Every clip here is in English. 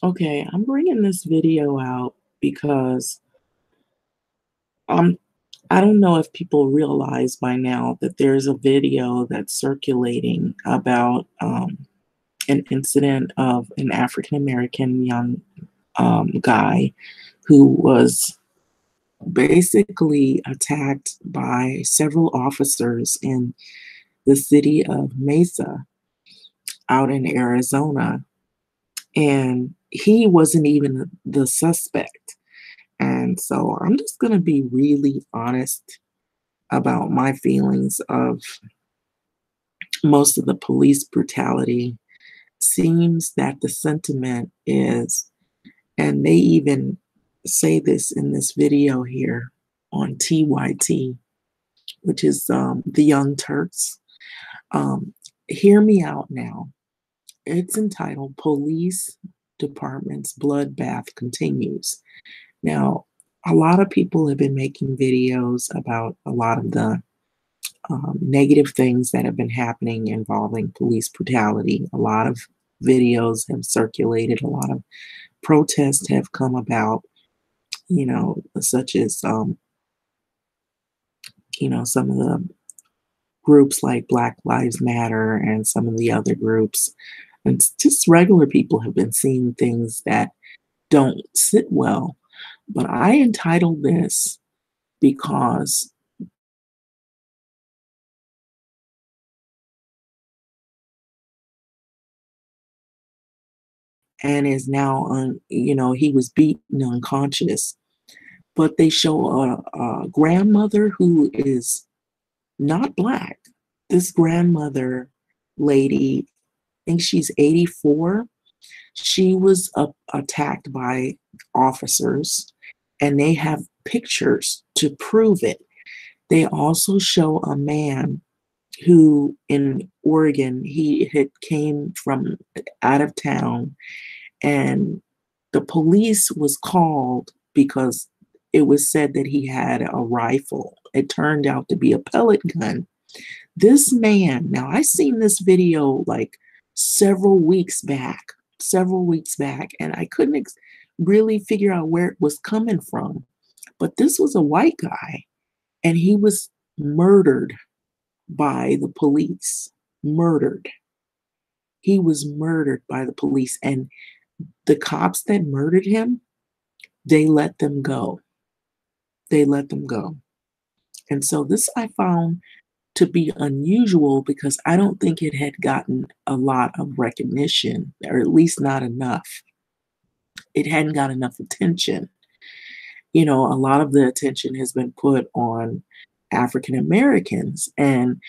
Okay, I'm bringing this video out because um, I don't know if people realize by now that there's a video that's circulating about an incident of an African American young guy who was basically attacked by several officers in the city of Mesa out in Arizona. And he wasn't even the suspect. And so I'm just going to be really honest about my feelings of most of the police brutality. Seems that the sentiment is, and they even say this in this video here on TYT, which is the Young Turks. Um, Hear me out now. It's entitled Police Department's Bloodbath Continues. Now, a lot of people have been making videos about a lot of the negative things that have been happening involving police brutality. A lot of videos have circulated, a lot of protests have come about, such as, some of the groups like Black Lives Matter and some of the other groups. And just regular people have been seeing things that don't sit well. But I entitled this because and is now he was beaten unconscious. But they show a grandmother who is not black. This grandmother lady, I think she's 84. She was attacked by officers, and they have pictures to prove it. They also show a man who in Oregon, he had came from out of town, and the police was called because it was said that he had a rifle. It turned out to be a pellet gun. This man, now I seen this video like several weeks back, and I couldn't really figure out where it was coming from. But this was a white guy, and he was murdered by the police. Murdered. He was murdered by the police, and the cops that murdered him, they let them go. They let them go. And so this I found to be unusual because I don't think it had gotten a lot of recognition, or at least not enough. It hadn't got enough attention. A lot of the attention has been put on African Americans, and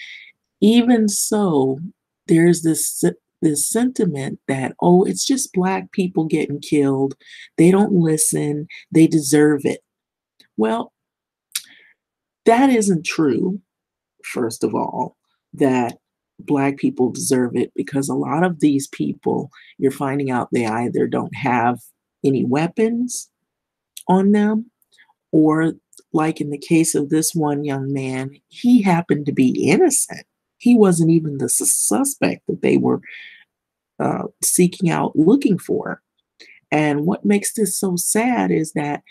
even so, there's this sentiment that, oh, it's just black people getting killed. They don't listen. They deserve it. Well, that isn't true. First of all, that black people deserve it, because a lot of these people, you're finding out they either don't have any weapons on them, or like in the case of this one young man, he happened to be innocent. He wasn't even the suspect that they were seeking out looking for. And what makes this so sad is that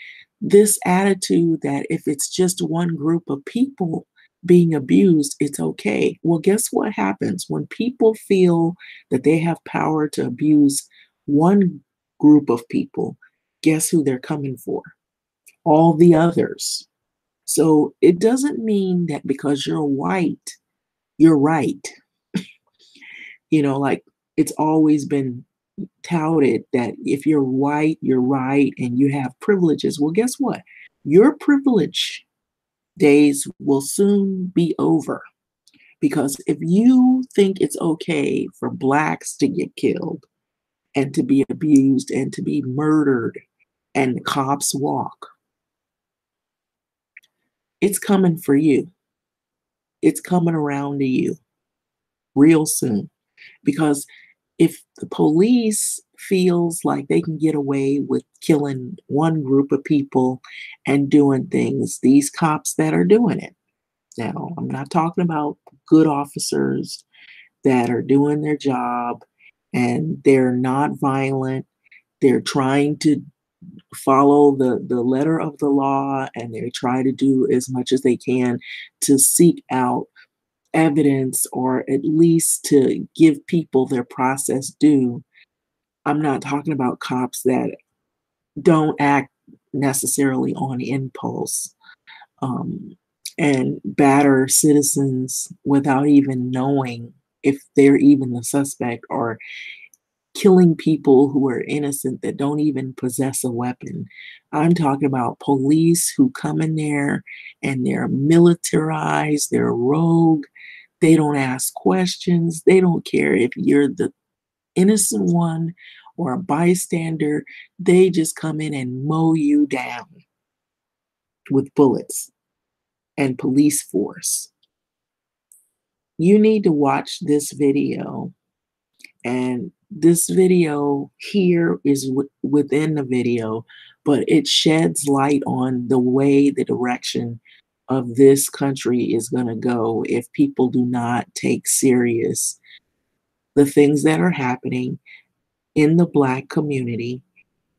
this attitude that if it's just one group of people being abused, it's okay. Well, guess what happens when people feel that they have power to abuse one group of people? Guess who they're coming for? All the others. So it doesn't mean that because you're white, you're right. Like it's always been touted that if you're white, you're right, and you have privileges. Well, guess what? Your privilege days will soon be over, because if you think it's okay for blacks to get killed and to be abused and to be murdered and the cops walk, it's coming for you. It's coming around to you real soon, because if the police feels like they can get away with killing one group of people and doing things, these cops that are doing it. Now, I'm not talking about good officers that are doing their job and they're not violent. They're trying to follow the letter of the law, and they try to do as much as they can to seek out evidence or at least to give people their process due. I'm not talking about cops that don't act necessarily on impulse, um, and batter citizens without even knowing if they're even the suspect, or killing people who are innocent that don't even possess a weapon. I'm talking about police who come in there and they're militarized, they're rogue, they don't ask questions, they don't care if you're the innocent one or a bystander, they just come in and mow you down with bullets and police force. You need to watch this video, and this video here is within the video, but it sheds light on the way the direction of this country is going to go if people do not take serious the things that are happening in the Black community,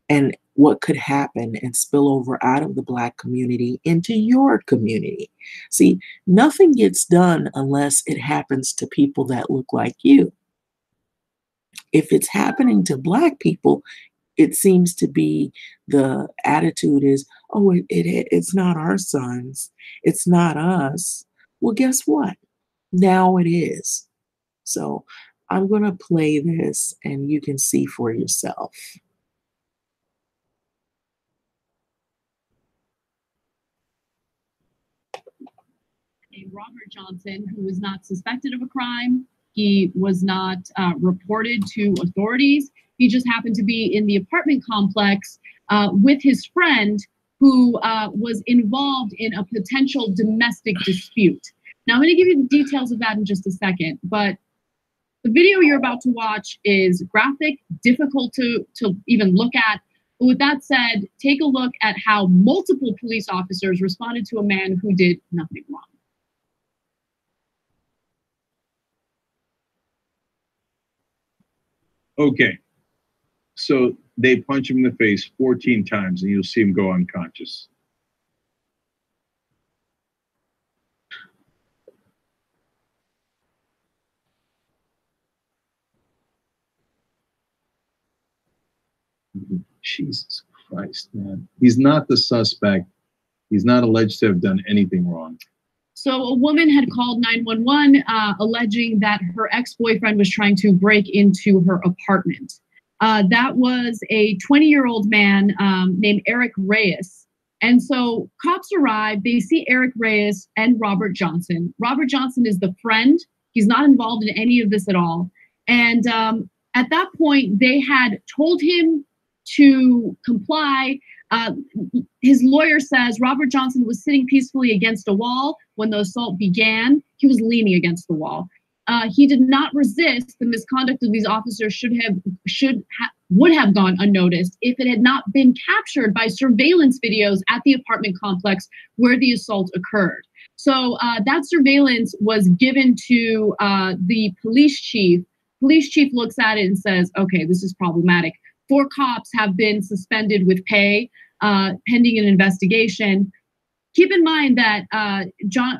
and what could happen and spill over out of the Black community into your community. See, nothing gets done unless it happens to people that look like you. If it's happening to Black people, it seems to be the attitude is, oh, it's not our sons, it's not us. Well, guess what? Now it is. So I'm going to play this and you can see for yourself. Robert Johnson, who was not suspected of a crime. He was not reported to authorities. He just happened to be in the apartment complex with his friend who was involved in a potential domestic dispute. Now, I'm going to give you the details of that in just a second, but the video you're about to watch is graphic, difficult to even look at. But with that said, take a look at how multiple police officers responded to a man who did nothing wrong. Okay, so they punch him in the face 14 times and you'll see him go unconscious. Jesus Christ, man. He's not the suspect. He's not alleged to have done anything wrong. So a woman had called 911 alleging that her ex-boyfriend was trying to break into her apartment. That was a 20-year-old man named Eric Reyes. And so cops arrive, they see Eric Reyes and Robert Johnson. Robert Johnson is the friend. He's not involved in any of this at all. And at that point, they had told him to comply. His lawyer says Robert Johnson was sitting peacefully against a wall when the assault began. He was leaning against the wall. He did not resist. The misconduct of these officers would have gone unnoticed if it had not been captured by surveillance videos at the apartment complex where the assault occurred. So that surveillance was given to the police chief. Police chief looks at it and says, okay, this is problematic. 4 cops have been suspended with pay pending an investigation. Keep in mind that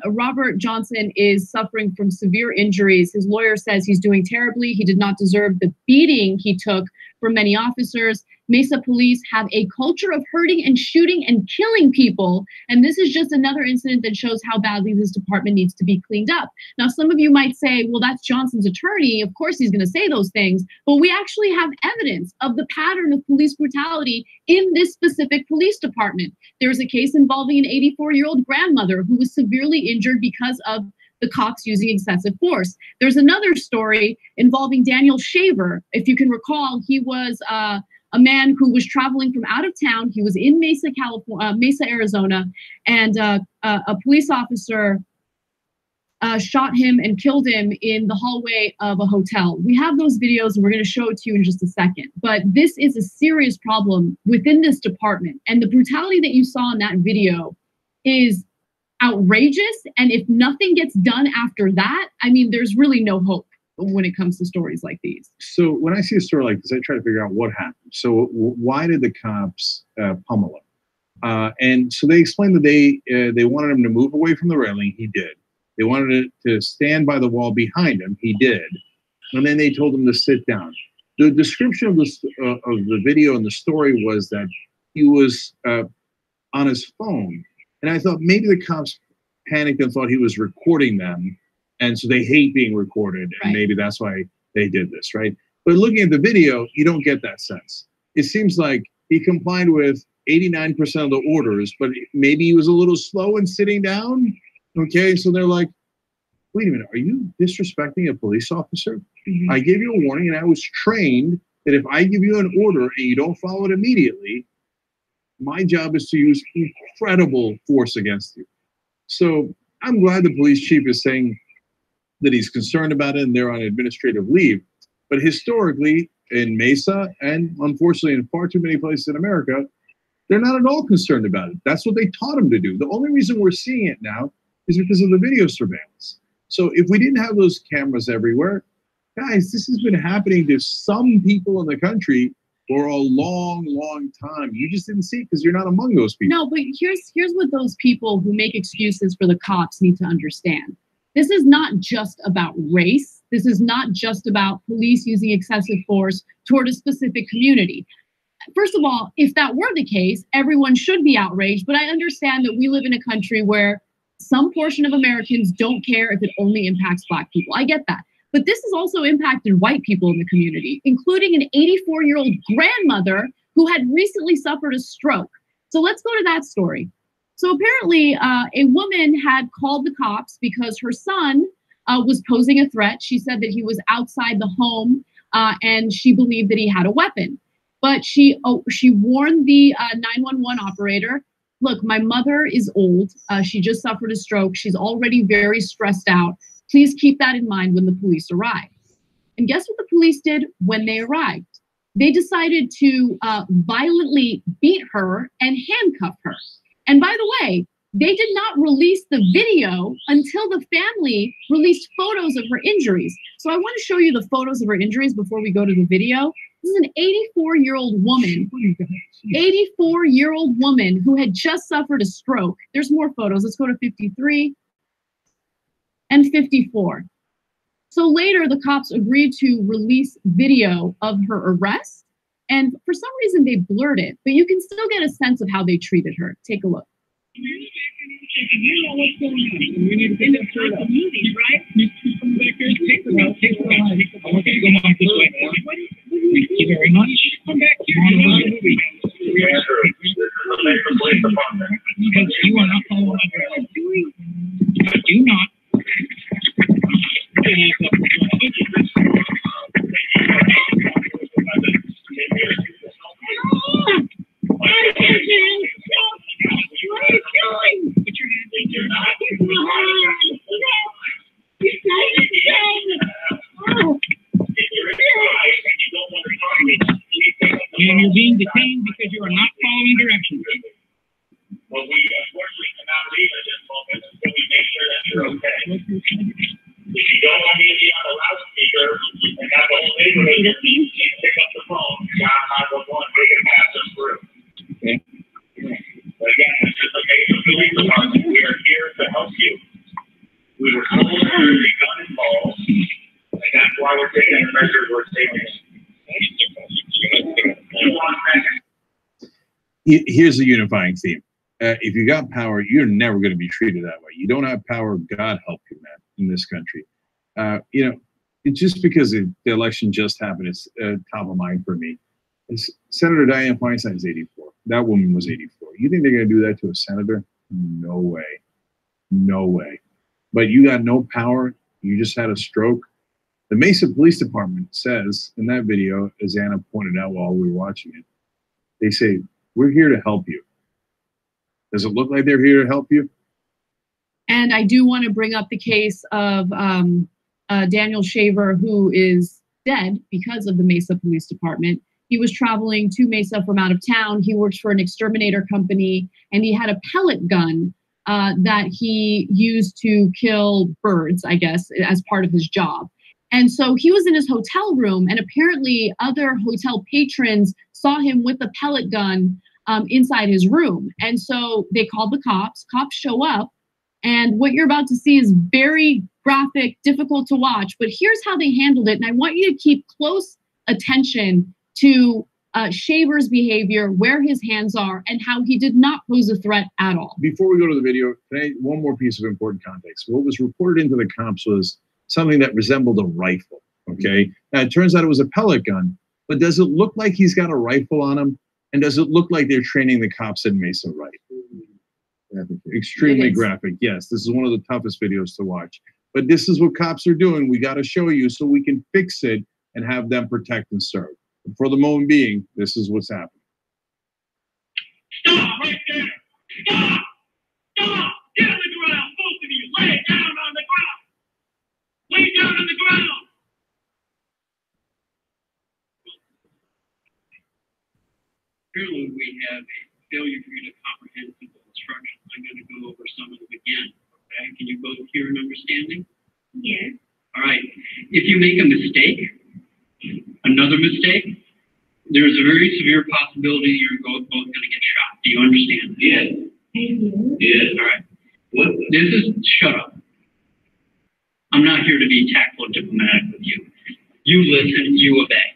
Robert Johnson is suffering from severe injuries. His lawyer says he's doing terribly. He did not deserve the beating he took from many officers. Mesa police have a culture of hurting and shooting and killing people. And this is just another incident that shows how badly this department needs to be cleaned up. Now, some of you might say, well, that's Johnson's attorney. Of course, he's going to say those things. But we actually have evidence of the pattern of police brutality in this specific police department. There's a case involving an 84-year-old grandmother who was severely injured because of the cops using excessive force. There's another story involving Daniel Shaver. If you can recall, he was a man who was traveling from out of town. He was in Mesa, Arizona, and a police officer shot him and killed him in the hallway of a hotel. We have those videos and we're going to show it to you in just a second. But this is a serious problem within this department. And the brutality that you saw in that video is outrageous. And if nothing gets done after that, I mean, there's really no hope. when it comes to stories like these. So when I see a story like this, I try to figure out what happened. So why did the cops pummel him? And so they explained that they wanted him to move away from the railing. He did. They wanted to stand by the wall behind him. He did. And then they told him to sit down. The description of the video and the story was that he was on his phone. And I thought maybe the cops panicked and thought he was recording them. And so they hate being recorded. And maybe that's why they did this, right? But looking at the video, you don't get that sense. It seems like he complied with 89% of the orders, but maybe he was a little slow in sitting down. Okay, so they're like, wait a minute, are you disrespecting a police officer? Mm-hmm. I gave you a warning, and I was trained that if I give you an order and you don't follow it immediately, my job is to use incredible force against you. So I'm glad the police chief is saying that he's concerned about it and they're on administrative leave. But historically, in Mesa, and unfortunately in far too many places in America, they're not at all concerned about it. That's what they taught them to do. The only reason we're seeing it now is because of the video surveillance. So if we didn't have those cameras everywhere, guys, this has been happening to some people in the country for a long, long time. You just didn't see it because you're not among those people. No, but here's what those people who make excuses for the cops need to understand. This is not just about race. This is not just about police using excessive force toward a specific community. First of all, if that were the case, everyone should be outraged. But I understand that we live in a country where some portion of Americans don't care if it only impacts Black people. I get that. But this has also impacted white people in the community, including an 84-year-old grandmother who had recently suffered a stroke. So let's go to that story. So apparently a woman had called the cops because her son was posing a threat. She said that he was outside the home and she believed that he had a weapon. But she warned the 911 operator, look, my mother is old. She just suffered a stroke. She's already very stressed out. Please keep that in mind when the police arrive. And guess what the police did when they arrived? They decided to violently beat her and handcuff her. And by the way, they did not release the video until the family released photos of her injuries. So I want to show you the photos of her injuries before we go to the video. This is an 84-year-old woman, 84-year-old woman who had just suffered a stroke. There's more photos. Let's go to 53 and 54. So later, the cops agreed to release video of her arrest. And for some reason, they blurred it, but you can still get a sense of how they treated her. Take a look. You know what's going on. We need to get them through the movie, right? Come back here, take the road, take the line. I want you to go back this way. Thank you very much. Come back here. We are because you are not following my directions. I do not. And you're being detained because you are not following directions. Well, we unfortunately cannot leave at this moment until we make sure that you're okay. If you don't want me to be on the loudspeaker and have the whole neighborhood, you pick up the phone, dial 911, they can pass us through. Okay. But again, it's just like a police department. We are here to help you. We were told there would be gun involved, and that's why we're taking the measures we're taking. Here's the unifying theme. If you got power, you're never going to be treated that way. You don't have power, God help you, man, in this country. You know, just because the election just happened, it's top of mind for me. Senator Dianne Feinstein is 84. That woman was 84. You think they're going to do that to a senator? No way. No way. But you got no power. You just had a stroke. The Mesa Police Department says in that video, as Anna pointed out while we were watching it, they say, we're here to help you. Does it look like they're here to help you? And I do want to bring up the case of Daniel Shaver, who is dead because of the Mesa Police Department. He was traveling to Mesa from out of town. He works for an exterminator company, and he had a pellet gun that he used to kill birds, I guess, as part of his job. And so he was in his hotel room, and apparently other hotel patrons saw him with a pellet gun inside his room. And so they called the cops. Cops show up, and what you're about to see is very graphic, difficult to watch. But here's how they handled it, and I want you to keep close attention to Shaver's behavior, where his hands are, and how he did not pose a threat at all. Before we go to the video, one more piece of important context. What was reported into the cops was something that resembled a rifle, okay? Now, it turns out it was a pellet gun, but does it look like he's got a rifle on him? And does it look like they're training the cops in Mesa right? Extremely graphic, yes. This is one of the toughest videos to watch. But this is what cops are doing. We got to show you so we can fix it and have them protect and serve. But for the moment being, this is what's happening. Stop right there! Stop! Stop! Get on the ground, both of you! Lay down on the ground! Lay down on the ground! Apparently we have a failure for you to comprehend simple instructions. I'm going to go over some of them again. Okay? Can you both hear and understand me? Yes. All right. If you make a mistake, another mistake, there's a very severe possibility you're both going to get shot. Do you understand? Yes. Yes. All right. This is shut up. I'm not here to be tactful or diplomatic with you. You listen, you obey.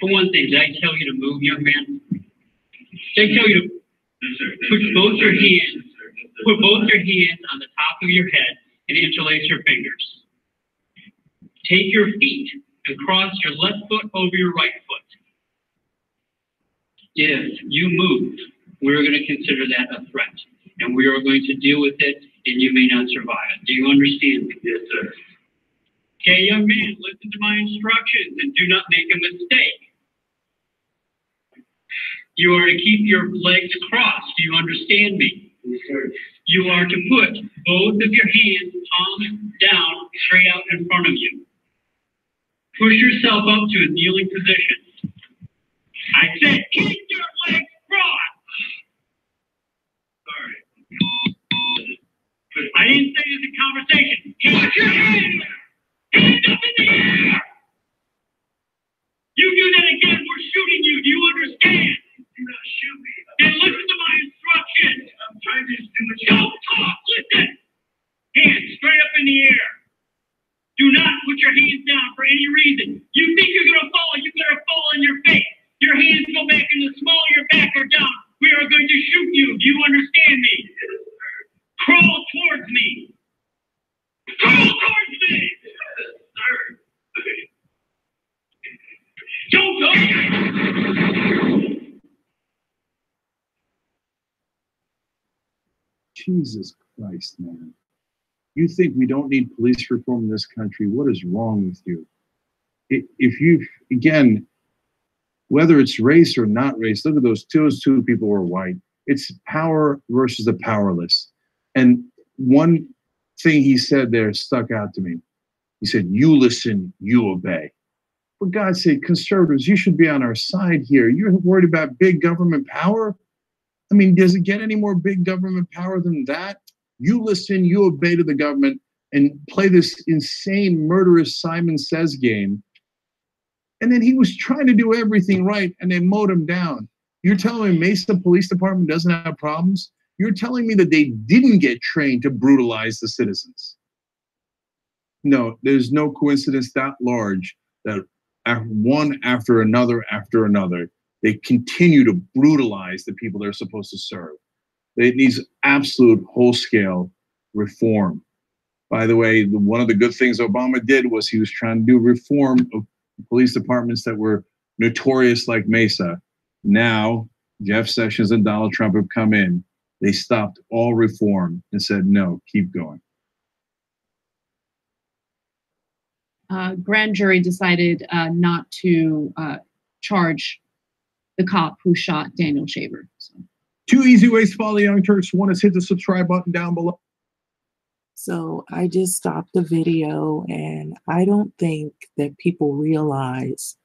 For one thing, did I tell you to move, young man? Did I tell you to put both your hands on the top of your head and interlace your fingers? Take your feet and cross your left foot over your right foot. If you move, we're going to consider that a threat, and we are going to deal with it, and you may not survive it. Do you understand me? Yes, sir. Okay, young man, listen to my instructions and do not make a mistake. You are to keep your legs crossed. Do you understand me? Yes, sir. You are to put both of your hands, palms down, straight out in front of you. Push yourself up to a kneeling position. I said, keep your legs crossed. Sorry. I didn't say this in conversation. Keep your hands. Hands up in the air. You do that again, we're shooting you. Do you understand? Do not shoot me. Then listen to my instructions. I'm trying to do what you don't talk. Listen. Hands straight up in the air. Do not put your hands down for any reason. You think you're going to fall, you better fall on your face. Your hands go back in the small of your back or down. We are going to shoot you. Do you understand me? Crawl towards me. Crawl towards me. Sir. Don't go. Jesus Christ, man. You think we don't need police reform in this country? What is wrong with you? If you, again, whether it's race or not race, look at those two people were white. It's power versus the powerless. And one thing he said there stuck out to me. He said, you listen, you obey. For God's sake, conservatives, you should be on our side here. You're worried about big government power? I mean, does it get any more big government power than that? You listen, you obey to the government and play this insane, murderous Simon Says game. And then he was trying to do everything right and they mowed him down. You're telling me Mesa Police Department doesn't have problems? You're telling me that they didn't get trained to brutalize the citizens. No, there's no coincidence that large that one after another, they continue to brutalize the people they're supposed to serve. It needs absolute whole-scale reform. By the way, one of the good things Obama did was he was trying to do reform of police departments that were notorious like Mesa. Now, Jeff Sessions and Donald Trump have come in. They stopped all reform and said, no, keep going. Grand jury decided not to charge the cop who shot Daniel Shaver. So. 2 easy ways to follow the Young Turks. One is hit the subscribe button down below. So I just stopped the video, and I don't think that people realize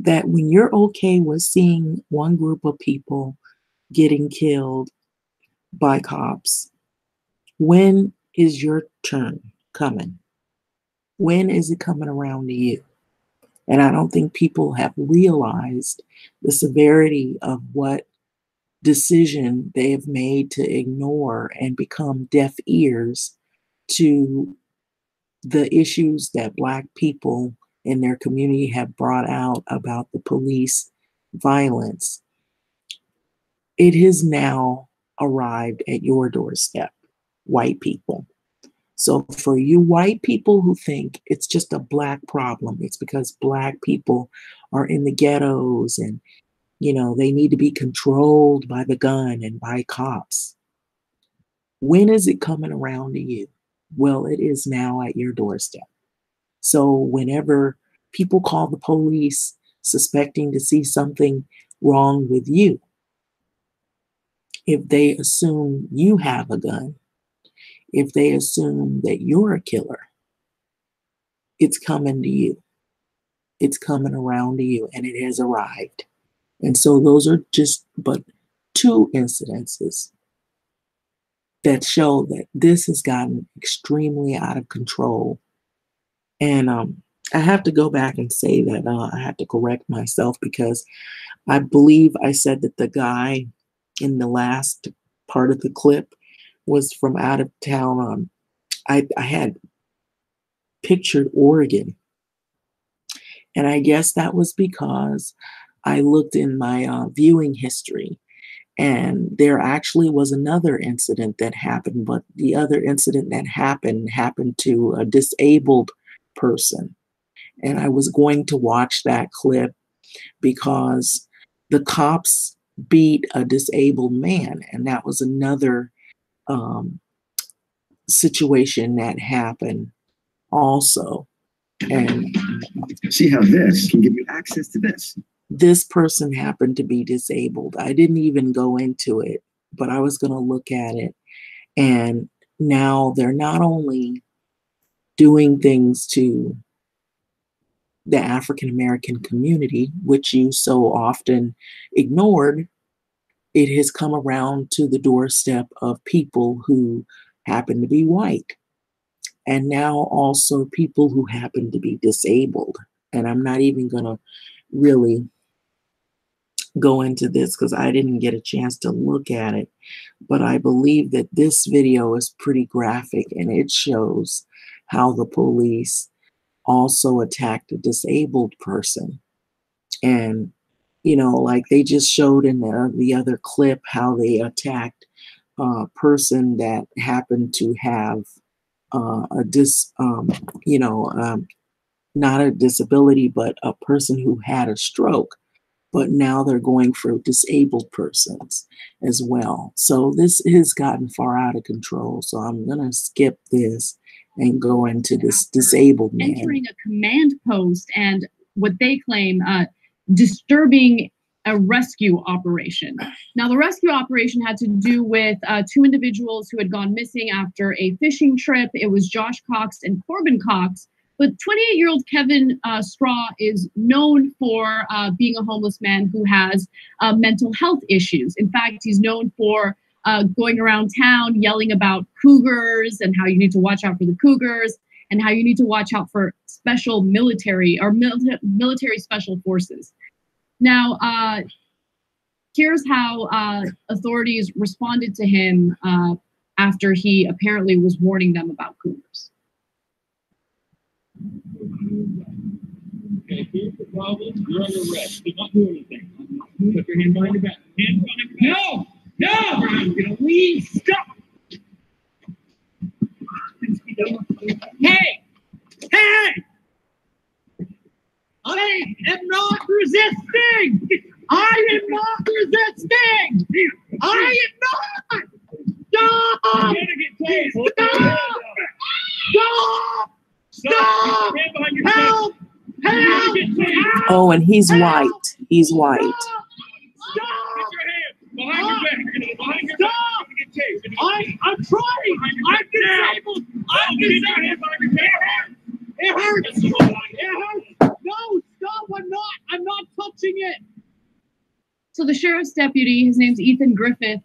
that when you're okay with seeing one group of people getting killed by cops, when is your turn coming? When is it coming around to you? And I don't think people have realized the severity of what decision they have made to ignore and become deaf ears to the issues that Black people in their community have brought out about the police violence. It has now arrived at your doorstep, white people. So for you white people who think it's just a Black problem, it's because Black people are in the ghettos and, you know, they need to be controlled by the gun and by cops. When is it coming around to you? Well, it is now at your doorstep. So whenever people call the police suspecting to see something wrong with you, if they assume you have a gun, if they assume that you're a killer, it's coming to you. It's coming around to you, and it has arrived. And so those are just but two incidences that show that this has gotten extremely out of control. And I have to go back and say that I have to correct myself because I believe I said that the guy in the last part of the clip was from out of town. I had pictured Oregon. And I guess that was because I looked in my viewing history and there actually was another incident that happened, but the other incident that happened to a disabled person. And I was going to watch that clip because the cops beat a disabled man. And that was another situation that happened also. And see how this can give you access to this. This person happened to be disabled. I didn't even go into it, but I was going to look at it. And now they're not only doing things to the African American community, which you so often ignored, it has come around to the doorstep of people who happen to be white. And now also people who happen to be disabled. And I'm not even going to really go into this because I didn't get a chance to look at it. But I believe that this video is pretty graphic and it shows how the police also attacked a disabled person. And, you know, like they just showed in the other clip how they attacked a person that happened to have not a disability, but a person who had a stroke. But now they're going for disabled persons as well. So this has gotten far out of control. So I'm going to skip this and go into this disabled man. Entering a command post and what they claim disturbing a rescue operation. Now, the rescue operation had to do with two individuals who had gone missing after a fishing trip. It was Josh Cox and Corbin Cox. But 28-year-old Kevin Straw is known for being a homeless man who has mental health issues. In fact, he's known for going around town yelling about cougars and how you need to watch out for the cougars and how you need to watch out for special military or military special forces. Now, here's how authorities responded to him after he apparently was warning them about cougars. Okay, here's the problem. You're under arrest. Do not do anything. Put your hand behind your back. Hand behind your back. No! No! I'm gonna leave. Stop! Hey! Hey! I am not resisting! I am not resisting! I am not! Stop! Stop! Stop! Stop! Help! Help! Oh, and he's white. He's white. Stop! Get your hands behind your back. Behind your back. Get tased. I'm trying. I'm disabled. I'm disabled. It hurts. It hurts. No, stop. I'm not touching it. So the sheriff's deputy, his name's Ethan Griffith,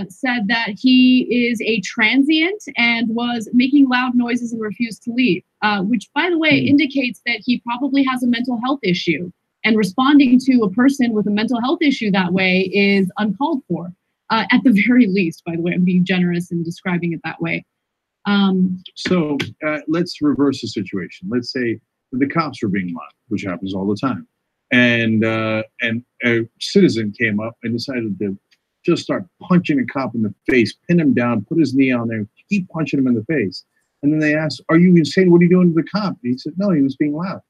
said that he is a transient and was making loud noises and refused to leave. which, by the way, indicates that he probably has a mental health issue. And responding to a person with a mental health issue that way is uncalled for, at the very least. By the way, I'm being generous in describing it that way. So let's reverse the situation. Let's say the cops were being loud, which happens all the time, and a citizen came up and decided to just start punching a cop in the face, pin him down, put his knee on there, keep punching him in the face. And then they asked, "Are you insane? What are you doing to the cop?" And he said, "No, he was being loud."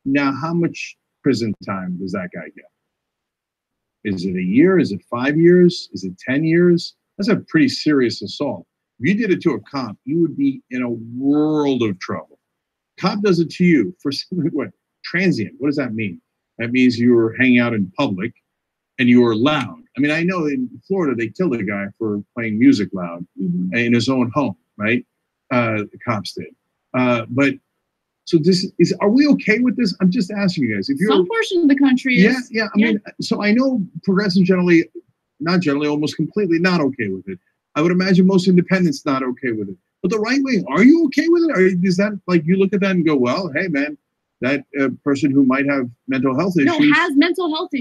Now, how much prison time does that guy get? Is it a year? Is it 5 years? Is it 10 years? That's a pretty serious assault. If you did it to a cop, you would be in a world of trouble. Cop does it to you for what? Transient. What does that mean? That means you were hanging out in public and you were loud. I mean, I know in Florida they killed a guy for playing music loud in his own home, right? The cops did. But so this is, are we okay with this? I'm just asking you guys. If you're some portion of the country is. Yeah. I mean, so I know progressives generally, not generally, almost completely not okay with it. I would imagine most independents not okay with it. But the right wing, are you okay with it? Or is that like you look at that and go, well, hey man, that person who might have mental health issues. No, has mental health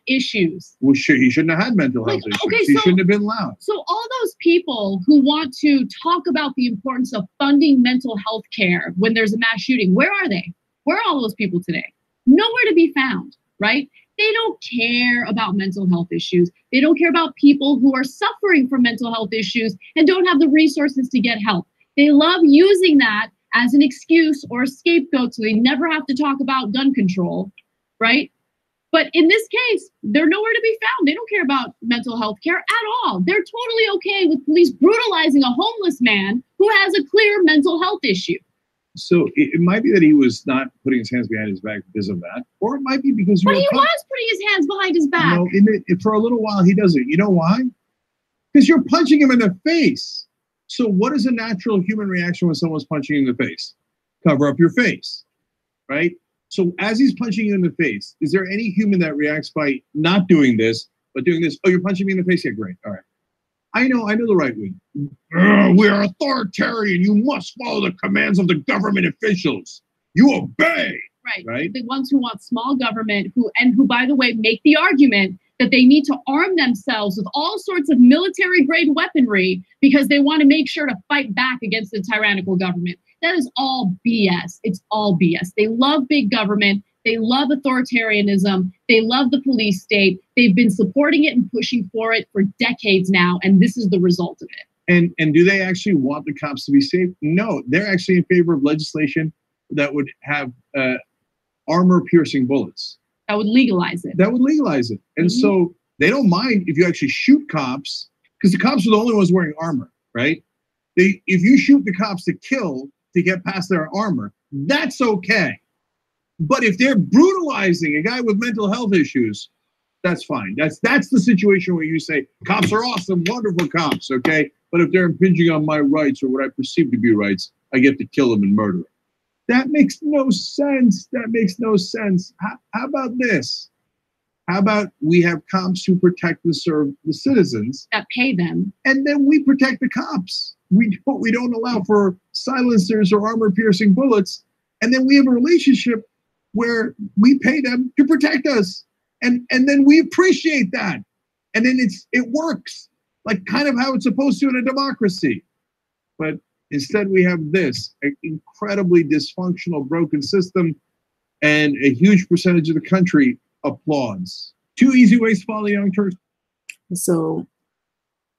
issues. Well, he shouldn't have had mental health issues. Okay, he shouldn't have been loud. So all those people who want to talk about the importance of funding mental health care when there's a mass shooting, where are they? Where are all those people today? Nowhere to be found, right? They don't care about mental health issues. They don't care about people who are suffering from mental health issues and don't have the resources to get help. They love using that as an excuse or a scapegoat so they never have to talk about gun control, right? But in this case, they're nowhere to be found. They don't care about mental health care at all. They're totally okay with police brutalizing a homeless man who has a clear mental health issue. So it might be that he was not putting his hands behind his back because of that, or it might be because but he was putting his hands behind his back. No, for a little while he does it. You know why? Because you're punching him in the face. So what is a natural human reaction when someone's punching you in the face? Cover up your face, right? So as he's punching you in the face, is there any human that reacts by not doing this, but doing this? Oh, you're punching me in the face? Yeah, great. All right. I know the right wing. We are authoritarian. You must follow the commands of the government officials. You obey. Right. The ones who want small government, who, by the way, make the argument that they need to arm themselves with all sorts of military-grade weaponry because they want to make sure to fight back against the tyrannical government. That is all BS. It's all BS. They love big government. They love authoritarianism. They love the police state. They've been supporting it and pushing for it for decades now, and this is the result of it. And do they actually want the cops to be safe? No, they're actually in favor of legislation that would have armor-piercing bullets. That would legalize it. And so they don't mind if you actually shoot cops, because the cops are the only ones wearing armor, right? If you shoot the cops to kill, to get past their armor, that's okay. But if they're brutalizing a guy with mental health issues, that's fine. That's the situation where you say, cops are awesome, wonderful cops, okay? But if they're impinging on my rights or what I perceive to be rights, I get to kill them and murder them. That makes no sense. How about this? How about we have cops who protect and serve the citizens that pay them, and then we protect the cops. We don't allow for silencers or armor-piercing bullets, and then we have a relationship where we pay them to protect us, and then we appreciate that, and then it works like kind of how it's supposed to in a democracy. But instead, we have this incredibly dysfunctional, broken system, and a huge percentage of the country applauds. 2 easy ways to follow the Young Turks. So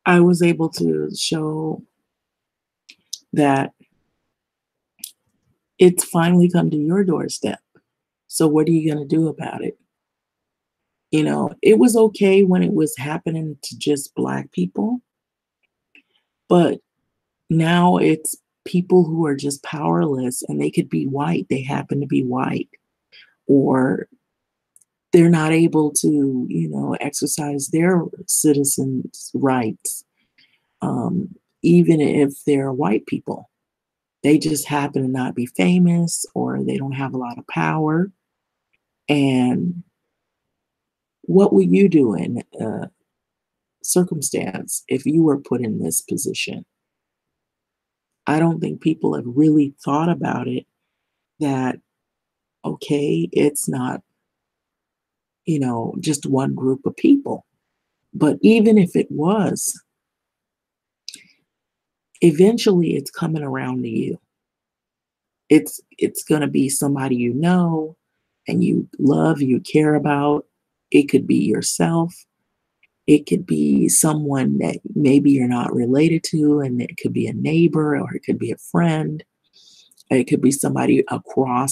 I was able to show that it's finally come to your doorstep. So what are you going to do about it? You know, it was okay when it was happening to just Black people, but now it's people who are just powerless, and they could be white. They happen to be white, or they're not able to, exercise their citizens' rights, even if they're white people. They just happen to not be famous, or they don't have a lot of power. And what would you do in a circumstance if you were put in this position? I don't think people have really thought about it that, okay, it's not, just one group of people. But even if it was, eventually it's coming around to you. It's going to be somebody you know and you love, you care about. It could be yourself. It could be someone that maybe you're not related to, and it could be a neighbor or it could be a friend. It could be somebody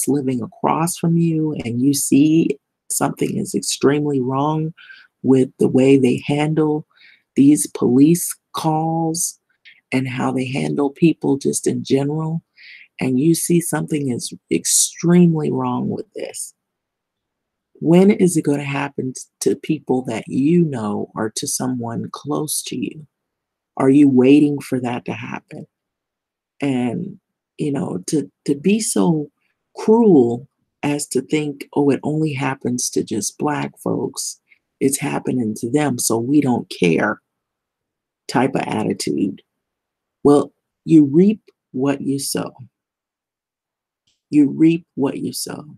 living across from you, and you see something is extremely wrong with the way they handle these police calls and how they handle people just in general. And you see something is extremely wrong with this. When is it going to happen to people that you know or to someone close to you? Are you waiting for that to happen? And to be so cruel as to think, oh, it only happens to just Black folks, it's happening to them, so we don't care type of attitude. Well, you reap what you sow. You reap what you sow.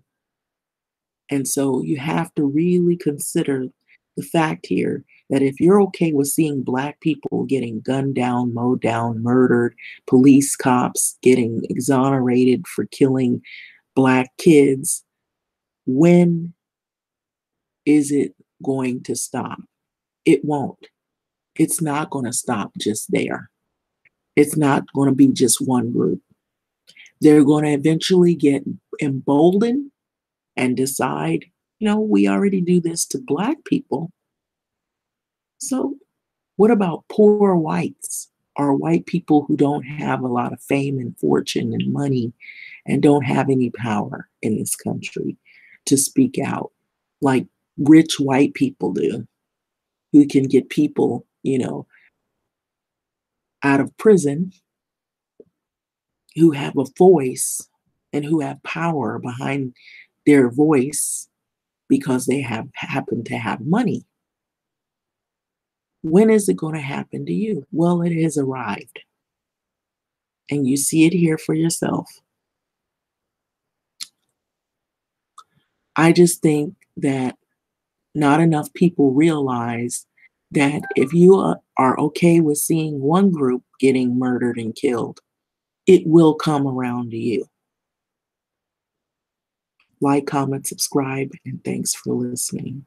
And so you have to really consider the fact here that if you're okay with seeing Black people getting gunned down, mowed down, murdered, police cops getting exonerated for killing Black kids, when is it going to stop? It won't. It's not going to stop just there. It's not going to be just one group. They're going to eventually get emboldened and decide, we already do this to Black people. So what about poor whites or white people who don't have a lot of fame and fortune and money and don't have any power in this country to speak out like rich white people do, who can get people, out of prison, who have a voice and who have power behind their voice because they have happen to have money. When is it going to happen to you? Well, it has arrived. And you see it here for yourself. I just think that not enough people realize that if you are okay with seeing one group getting murdered and killed, it will come around to you. Like, comment, subscribe, and thanks for listening.